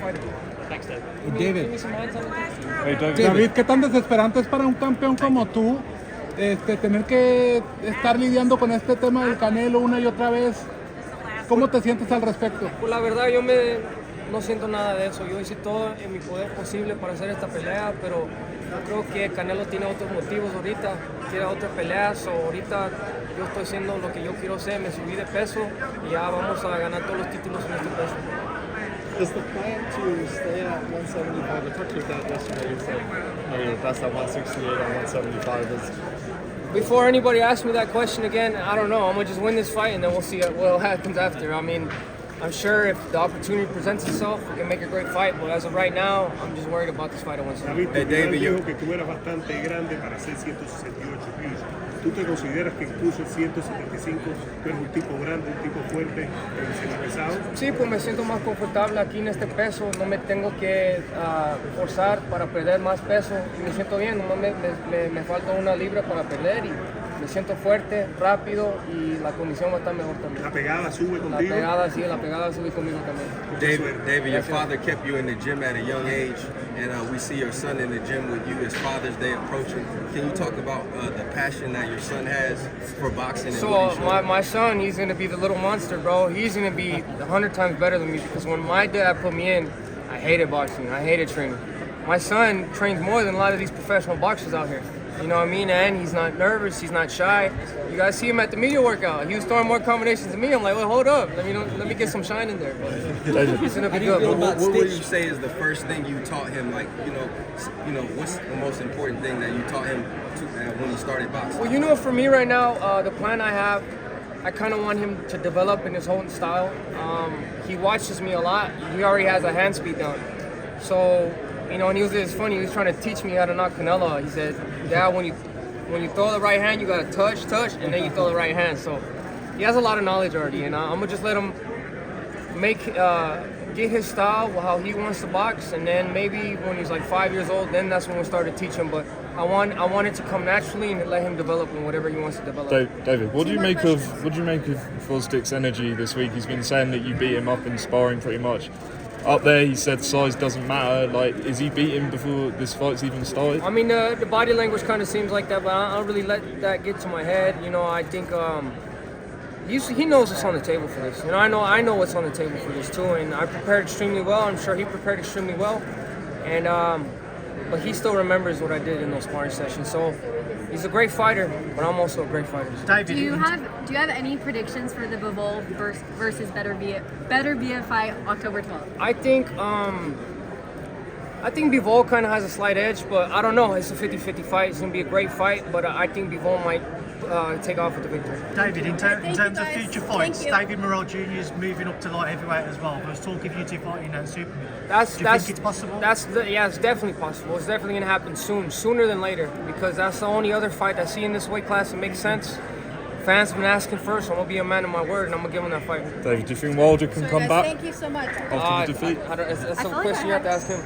fighter. Thanks, Dave. David. Give me some hands on it. Hey, David, ¿qué tan desesperante es para un campeón como tú tener que estar lidiando con este tema del Canelo una y otra vez? ¿Cómo te sientes al respecto? Pues la verdad yo no siento nada de eso. Yo hice todo en mi poder posible para hacer esta pelea, pero yo creo que Canelo tiene otros motivos ahorita, quiere otras peleas, o ahorita yo estoy haciendo lo que yo quiero hacer, me subí de peso y ya vamos a ganar todos los títulos en este peso. Is the plan to stay at 175? I talked to your dad yesterday. You said, your best at 168 and 175 is. Before anybody asks me that question again, I don't know. I'm gonna just win this fight and then we'll see what happens after. I mean, I'm sure if the opportunity presents itself, we can make a great fight. But as of right now, I'm just worried about this fight at 175. David dijo que tú eras bastante grande para ser 168 kilos. ¿Tú te consideras que incluso en 175 tú eres un tipo grande, un tipo fuerte en el pesado? Sí, pues me siento más confortable aquí en este peso. No me tengo que forzar para perder más peso. Y me siento bien, nomás me falta una libra para perder y me siento fuerte, rápido y la condición va a estar mejor también. ¿La pegada sube contigo? La pegada sube conmigo también. David, your father kept you in the gym at a young age, and we see your son in the gym with you. It's Father's Day approaching. Can you talk about the passion that your son has for boxing? And So my son, he's gonna be the little monster, bro. He's gonna be 100 times better than me because when my dad put me in, I hated boxing. I hated training. My son trains more than a lot of these professional boxers out here. You know what I mean? And he's not nervous, he's not shy. You guys see him at the media workout. He was throwing more combinations than me. I'm like, well, hold up. Let me get some shine in there. But he's gonna be good. What would you say is the first thing you taught him? Like, what's the most important thing that you taught him when he started boxing? Well, for me right now, the plan I have, I kind of want him to develop in his own style. He watches me a lot. He already has a hand speed down. So, and it's funny, he was trying to teach me how to knock Canelo out. He said, Dad, when you throw the right hand, you gotta touch, and then you throw the right hand. So he has a lot of knowledge already, and I'm gonna just let him get his style, how he wants to box, and then maybe when he's like 5 years old, then that's when we'll start to teach him. But I want it to come naturally and let him develop in whatever he wants to develop. David, what do you make of Fosdick's energy this week? He's been saying that you beat him up in sparring pretty much. Up there, he said size doesn't matter. Like, is he beating before this fight's even started? I mean, the body language kind of seems like that, but I don't really let that get to my head. I think he knows what's on the table for this. I know what's on the table for this too, and I prepared extremely well. I'm sure he prepared extremely well, and but he still remembers what I did in those sparring sessions. So he's a great fighter, but I'm also a great fighter. Do you have any predictions for the Bivol versus Better Be It fight October 12th? I think Bivol kind of has a slight edge, but I don't know. It's a 50-50 fight. It's going to be a great fight, but I think Bivol might take off with the victory. David, in terms of future fights, David Morrell Jr. is moving up to light heavyweight as well. There's talk of you two fighting at Super. Do you think it's possible? It's definitely possible. It's definitely going to happen sooner than later, because that's the only other fight I see in this weight class that makes sense. Fans have been asking first, so I'm going to be a man of my word, and I'm going to give him that fight. David, do you think Wilder can come back? Thank you so much. After the defeat? That's a question you have to ask him.